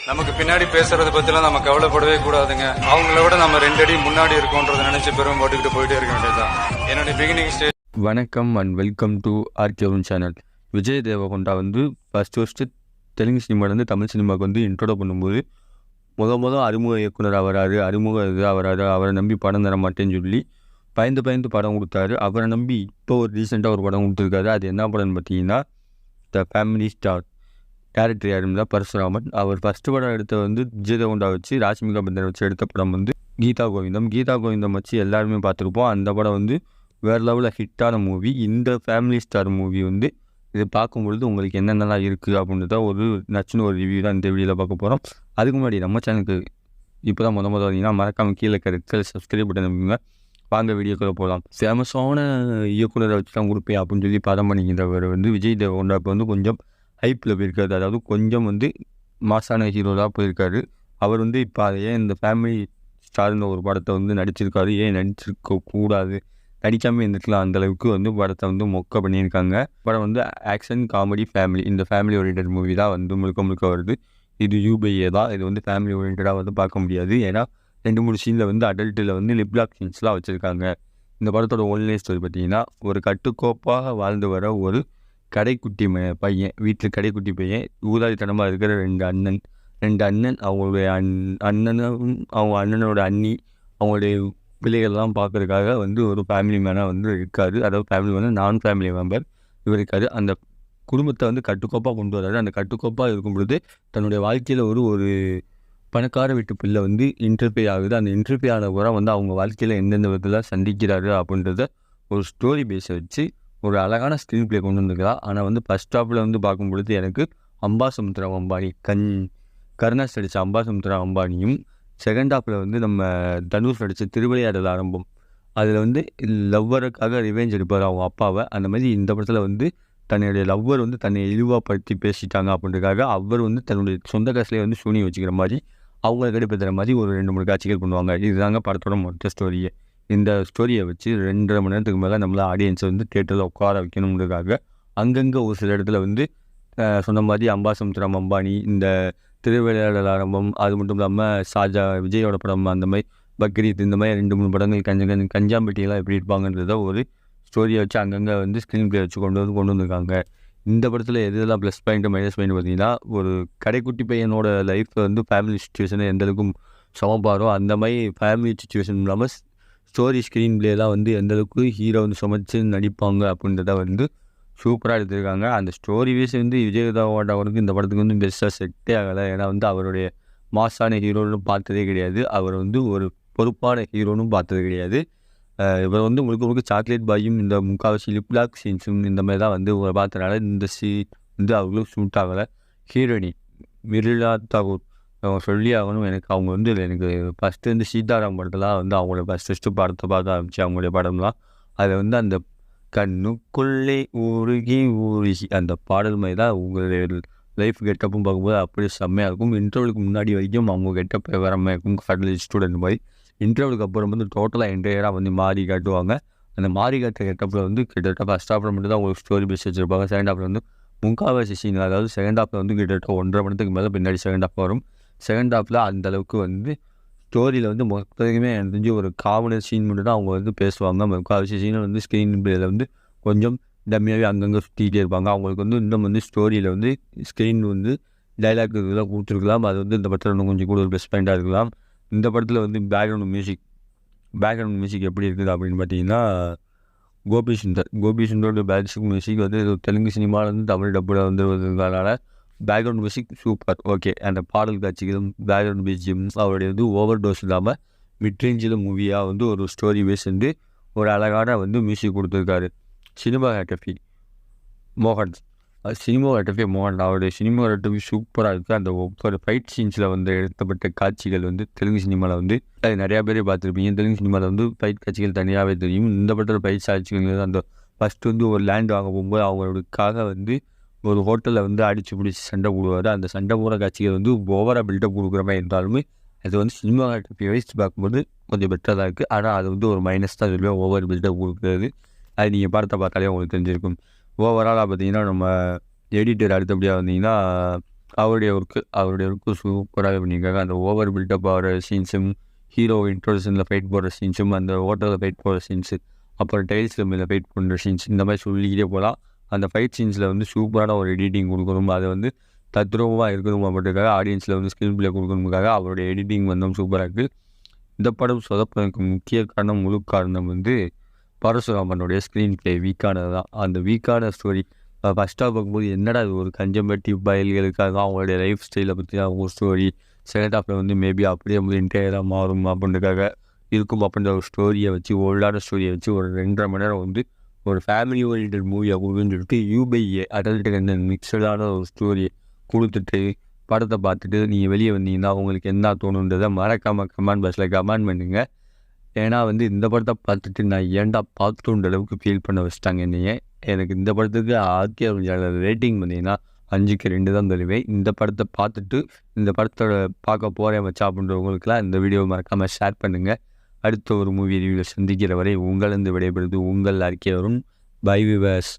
நமக்கு பின்னாடி பேசுறதை பத்திலாம் நம்ம கவலைப்படவே கூடாதுங்க. அவங்கள விட நம்ம 2 அடி முன்னாடி இருக்கோன்றதை நினைச்சு பெரும் போட்டுக்கிட்டு போயிட்டே இருக்க வேண்டியதுதான். என்னுடைய பிகினிங் ஸ்டேஜ். வணக்கம் and welcome to RK one channel. Vijay Deverakonda வந்து ஃபஸ்ட்டு தெலுங்கு சினிமாவிலேருந்து தமிழ் சினிமாவுக்கு வந்து இன்ட்ரோட பண்ணும்போது முதல் அறிமுக இயக்குனர் அவரை நம்பி படம் தர மாட்டேன்னு சொல்லி பயந்து படம் கொடுத்தாரு. அவரை நம்பி இப்போ ஒரு ரீசெண்டாக ஒரு படம் கொடுத்துருக்காரு. அது என்ன படம்னு பார்த்தீங்கன்னா த ஃபேமிலி ஸ்டார். டேரக்டர் யாருன்னா பரசுராமன். அவர் ஃபஸ்ட்டு படம் எடுத்த வந்து விஜய் தேவகொண்டா வச்சு ராஷ்மிகா மந்தனை வச்சு எடுத்த படம் வந்து கீதா கோவிந்தம் வச்சு எல்லாருமே பார்த்துருப்போம். அந்த படம் வந்து வேறு லெவலில் ஹிட்டான மூவி. இந்த ஃபேமிலி ஸ்டார் மூவி வந்து இது பார்க்கும்பொழுது உங்களுக்கு என்னென்னலாம் இருக்குது அப்படின்றத ஒரு நச்சுன்னு ஒரு ரிவ்யூ தான் இந்த வீடியோவில் பார்க்க போகிறோம். அதுக்கு முன்னாடி நம்ம சேனலுக்கு இப்போ தான் முதல் வந்தீங்கன்னா மறக்காமல் கீழே இருக்கிற சப்ஸ்கிரைப் பண்ணி நம்புங்க. வாங்க வீடியோக்குள்ளே போகலாம். ஃபேமஸான இயக்குனரை வச்சு தான் கொடுப்பேன் அப்படின்னு சொல்லி படம் பண்ணிக்கிறவர் வந்து விஜய் தேவகொண்டா இப்போ வந்து கொஞ்சம் ஹைப்பில் போயிருக்காரு. அதாவது கொஞ்சம் வந்து மாசான ஹீரோவாக போயிருக்காரு. அவர் வந்து இப்போ ஏன் இந்த ஃபேமிலி ஸ்டார்னு ஒரு படத்தை வந்து நடிச்சிருக்காரு, ஏன் நடிச்சிருக்க கூடாது, நடிக்காமல் இருந்துக்கலாம், அந்தளவுக்கு வந்து படத்தை வந்து மொக்க பண்ணியிருக்காங்க. படம் வந்து ஆக்ஷன் காமெடி ஃபேமிலி, இந்த ஃபேமிலி ஓரியன்ட் மூவி தான் வந்து முழுக்க வருது. இது யூபிஏ தான். இது வந்து ஃபேமிலி ஓரியன்டாக வந்து பார்க்க முடியாது. ஏன்னா 2-3 சீனில் வந்து அடல்ட்டில் வந்து லிப்லாக் சீன்ஸ்லாம் வச்சுருக்காங்க. இந்த படத்தோட ஒன்லைன் ஸ்டோரி பார்த்தீங்கன்னா, ஒரு கட்டுக்கோப்பாக வாழ்ந்து வர ஒரு கடைக்குட்டி பையன், வீட்டில் கடைக்குட்டி பையன், ஊதாரித்தனமாக இருக்கிற 2 அண்ணன், அவங்களுடைய அண்ணனும் அவங்க அண்ணனோட அண்ணி, அவங்களுடைய பிள்ளைகள்லாம் பார்க்கறதுக்காக வந்து ஒரு ஃபேமிலி மேனாக வந்து இருக்காரு. அதாவது ஃபேமிலி மேனாக நான் ஃபேமிலி மெம்பர் இவர் இருக்காரு. அந்த குடும்பத்தை வந்து கட்டுக்கோப்பாக கொண்டு வர்றாரு. அந்த கட்டுக்கோப்பாக இருக்கும் பொழுது தன்னுடைய வாழ்க்கையில் ஒரு பணக்கார வீட்டு பிள்ளை வந்து இன்டர்ஃபே ஆகுது. அந்த இன்டர்ஃபே ஆன கூட வந்து அவங்க வாழ்க்கையில் எந்தெந்த விதத்தில் சந்திக்கிறாரு அப்படின்றத ஒரு ஸ்டோரி பேஸை வச்சு ஒரு அழகான ஸ்க்ரீன் பிளே கொண்டு வந்துருக்கலாம். ஆனால் வந்து ஃபஸ்ட் ஸ்டாப்பில் வந்து பார்க்கும்பொழுது எனக்கு அம்பாசமுத்திரம் அம்பானி கருணாஸ் நடித்த அம்பாசமுத்திரம் அம்பானியும், செகண்ட் ஹாப்பில் வந்து நம்ம தனுஷ் நடித்த திருவிளையாடல் ஆரம்பம், அதில் வந்து லவ்வருக்காக ரிவெஞ்ச் எடுப்பார் அவங்க அப்பாவை. அந்த மாதிரி இந்த படத்தில் வந்து தன்னுடைய லவ்வர் வந்து தன்னை இழிவாப்படுத்தி பேசிட்டாங்க அப்படின்றதுக்காக அவர் வந்து தன்னுடைய சொந்த காசுலேயே வந்து சூனி வச்சுக்கிற மாதிரி அவங்களை கடுப்பேற்றுற மாதிரி ஒரு 2-3 காட்சிகள் பண்ணுவாங்க. இதுதாங்க படத்தோட மொத்த ஸ்டோரியே. இந்த ஸ்டோரியை வச்சு 2.5 மணி நேரத்துக்கு மேலே நம்மள ஆடியன்ஸை வந்து தேட்டரில் உட்கார வைக்கணுன்றதுக்காக அங்கங்கே ஒரு சில இடத்துல வந்து சொன்ன மாதிரி அம்பாசமுத்திரம் அம்பானி, இந்த திருவிளையாடல் ஆரம்பம், அது மட்டும் இல்லாமல் விஜயோட படம், அந்த மாதிரி பக்ரீத், இந்த மாதிரி 2-3 படங்கள் கஞ்சாம்பட்டியெல்லாம் எப்படி இருப்பாங்கன்றத ஒரு ஸ்டோரியை வச்சு அங்கங்கே வந்து ஸ்க்ரீன் பிளே வச்சு கொண்டு வந்திருக்காங்க. இந்த படத்தில் எதெல்லாம் ப்ளஸ் பாயிண்ட் மைனஸ் பாயிண்ட் பார்த்தீங்கன்னா, ஒரு கடைக்குட்டி பையனோட லைஃப்பில் வந்து ஃபேமிலி சுச்சுவேஷனை எந்தளவுக்கும் சமப்பாரோ அந்த மாதிரி ஃபேமிலி சுச்சுவேஷன் இல்லாமல் ஸ்டோரி ஸ்க்ரீன் பிளே தான் வந்து எந்தளவுக்கு ஹீரோ வந்து சமைச்சு நடிப்பாங்க அப்படின்றத வந்து சூப்பராக எடுத்திருக்காங்க. அந்த ஸ்டோரி வைஸ் வந்து விஜய் தேவகொண்டாவுக்கு இந்த படத்துக்கு வந்து பெஸ்ட்டாக செட்டே ஆகலை. ஏன்னா வந்து அவருடைய மாசான ஹீரோன்னு பார்த்ததே கிடையாது. அவர் வந்து ஒரு பொறுப்பான ஹீரோன்னு பார்த்தது கிடையாது. இவர் வந்து முழுக்க சாக்லேட் பாயும் இந்த முக்கால்வாசி லிப்லாக் சீன்ஸும் இந்த மாதிரி தான் வந்து பார்த்தனால இந்த சீன் வந்து அவர்களும் சூட் ஆகலை. ஹீரோயினி மிர்லா தாகூர் சொல்லி ஆகணும். அவங்க வந்து எனக்கு ஃபஸ்ட்டு வந்து சீதாராம் படத்தெல்லாம் வந்து அவங்களோட ஃபஸ்ட்டு படத்தை பார்த்து ஆரம்பிச்சு அவங்களுடைய படம்லாம் அதில் வந்து அந்த கண்ணுக்குள்ளே ஊருகி அந்த பாடல் மாதிரி தான் உங்களுடைய லைஃப் கெட்டப்பும் பார்க்கும்போது அப்படியே செம்மையாக இருக்கும். இன்டர்வலுக்கு முன்னாடி வரைக்கும் அவங்க கெட்டப் வேற மாதிரி இருக்கும். காலேஜ் ஸ்டூடெண்ட் மாதிரி இன்டர்வலுக்கு அப்புறம் வந்து டோட்டலாக என்டையராக வந்து மாறி காட்டுவாங்க. அந்த மாறி காட்டுற கெட்டப்பில் வந்து கிட்டத்தட்ட ஃபஸ்ட் ஹாஃபில் மட்டும் தான் உங்களுக்கு ஸ்டோரி பேஸ் வச்சுருப்பாங்க. செகண்ட் ஹாஃபில் வந்து முக்கால்வாசி சீன், அதாவது செகண்ட் ஹாஃபில் வந்து கிட்டத்தட்ட 1.5 மணி நேரத்துக்கு மேலே பின்னாடி செகண்ட் ஹாஃப் வரும். செகண்ட் ஹாஃபில் அந்தளவுக்கு வந்து ஸ்டோரியில் வந்து மொத்தத்துக்குமே எனக்கு தெரிஞ்சு ஒரு காமெடி சீன் மட்டும் தான் அவங்க வந்து பேசுவாங்க. முக்கால்வாசி சீனை வந்து ஸ்க்ரீன் பிளேயில் வந்து கொஞ்சம் டம்மியாகவே அங்கங்கே சுற்றிக்கிட்டே இருப்பாங்க. அவங்களுக்கு வந்து இன்னும் வந்து ஸ்டோரியில் வந்து ஸ்க்ரீன் வந்து டைலாக் இதெல்லாம் கொடுத்துருக்கலாம். அது வந்து இந்த படத்தில் இன்னும் கொஞ்சம் கூட ஒரு பெஸ்ட் பாயிண்ட்டாக இருக்கலாம். இந்த படத்தில் வந்து பேக்ரவுண்ட் மியூசிக் எப்படி இருக்குது அப்படின்னு பார்த்தீங்கன்னா, கோபி சுந்தரோட பேக்ரவுண்ட் மியூசிக் வந்து தெலுங்கு சினிமாவில் வந்து தமிழ் டப்பில் வந்து வருதுனால பேக்ரவுண்ட் மியூசிக் சூப்பர், ஓகே. அந்த பாடல் காட்சிகளும் பேக்ரவுண்ட் பிஜிஎம் அவருடைய வந்து ஓவர் டோஸ் இல்லாமல் மிட்ரேஞ்சில் மூவியாக வந்து ஒரு ஸ்டோரி பேஸ் வந்து ஒரு அழகான வந்து மியூசிக் கொடுத்துருக்காரு. சினிமாட்டோகிராஃபி மோகன் அவருடைய சினிமாட்டோகிராஃபி சூப்பராக இருக்குது. அந்த ஒவ்வொரு ஃபைட் சீன்ஸில் வந்து எடுத்தப்பட்ட காட்சிகள் வந்து தெலுங்கு சினிமாவில் வந்து அது நிறையா பேரே பார்த்துருப்பீங்க. தெலுங்கு சினிமாவில் வந்து ஃபைட் காட்சிகள் தனியாகவே தெரியும். இந்த படத்தில் ஃபைட் காட்சிகள் அந்த ஃபஸ்ட்டு வந்து ஒரு லேண்ட் வாங்க போகும்போது அவங்களுக்காக வந்து ஒரு ஹோட்டலில் வந்து அடித்து பிடிச்சி சண்டை போடுவார். அந்த சண்டை போடுற காட்சிகள் வந்து ஓவராக பில்டப் கொடுக்குற மாதிரி இருந்தாலுமே அது வந்து சினிமாட்டோகிராஃபி வைஸ் பார்க்கும்போது கொஞ்சம் பெட்டராக தான் இருக்குது. ஆனால் அது வந்து ஒரு மைனஸ் தான் சொல்லுவேன், ஓவர் பில்டப் கொடுக்குறது. அது நீங்கள் பார்த்தாலே உங்களுக்கு தெரிஞ்சிருக்கும். ஓவராலாக பார்த்தீங்கன்னா நம்ம எடிட்டர் அடுத்தபடியாக வந்தீங்கன்னா அவருடைய ஒர்க்கு சூப்பராக பண்ணியிருக்காங்க. அந்த ஓவர் பில்டப் ஆகிற சீன்ஸும், ஹீரோ இன்ட்ரோடக்ஷனில் ஃபைட் போடுற சீன்ஸும், அந்த ஹோட்டலில் ஃபைட் போடுற சீன்ஸு, அப்புறம் டைல்ஸ் மேலே ஃபைட் பண்ணுற சீன்ஸ், இந்த மாதிரி சொல்லிக்கிட்டே போகலாம். அந்த ஃபைட் சீன்ஸில் வந்து சூப்பரான ஒரு எடிட்டிங் கொடுக்கணும். அதை வந்து தத்ரூபமாக இருக்கணும் அப்படின்றதுக்காக ஆடியன்ஸில் வந்து ஸ்க்ரீன் பிளே கொடுக்கணுக்காக அவருடைய எடிட்டிங் வந்து சூப்பராக இருக்குது. இந்த படம் சொதப்பதற்கு முக்கிய காரணம், முழு காரணம் வந்து பரசுராமனுடைய ஸ்க்ரீன் பிளே வீக்கானது தான். அந்த வீக்கான ஸ்டோரி ஃபஸ்ட் ஹாஃப் பார்க்கும்போது என்னடா இது ஒரு கன்சர்வேட்டிவ் பயல்களுக்காக அவங்களுடைய லைஃப் ஸ்டைலை பற்றி அவங்க ஸ்டோரி, செகண்ட் ஹாஃபில் வந்து மேபி அப்படியே வந்து இன்டீரியராக மாறும் அப்படின்றதுக்காக இருக்கும் அப்படின்ற ஒரு ஸ்டோரியை வச்சு, ஓல்டான ஸ்டோரியை வச்சு ஒரு 2.5 மணி நேரம் வந்து ஒரு ஃபேமிலி ஓரியன்ட் மூவியாக கொடுன்னு சொல்லிட்டு U/A அடல்ட் கண்டென்ட் மிக்சடான ஒரு ஸ்டோரியை கொடுத்துட்டு படத்தை பார்த்துட்டு நீங்கள் வெளியே வந்தீங்கன்னா உங்களுக்கு என்ன தோணுன்றதை மறக்காமல் கமெண்ட் பாக்ஸில் கமெண்ட் பண்ணுங்க. ஏன்னா வந்து இந்த படத்தை பார்த்துட்டு நான் ஏன்டா பார்த்துன்ற அளவுக்கு ஃபீல் பண்ண வச்சுட்டாங்க என்னைய. எனக்கு இந்த படத்துக்கு RK ரேட்டிங் பார்த்தீங்கன்னா 5க்கு 2 தான் தருவேன். இந்த படத்தை பார்த்துட்டு இந்த படத்தோட பார்க்க போகிறேன் மச்சான் அப்படின்றவங்களுக்குலாம் இந்த வீடியோவை மறக்காமல் ஷேர் பண்ணுங்கள். அடுத்த ஒரு மூவி ரிவ்யூவில் சந்திக்கிற வரை உங்களிருந்து விடைபெறுவது உங்கள் RK. By viewers.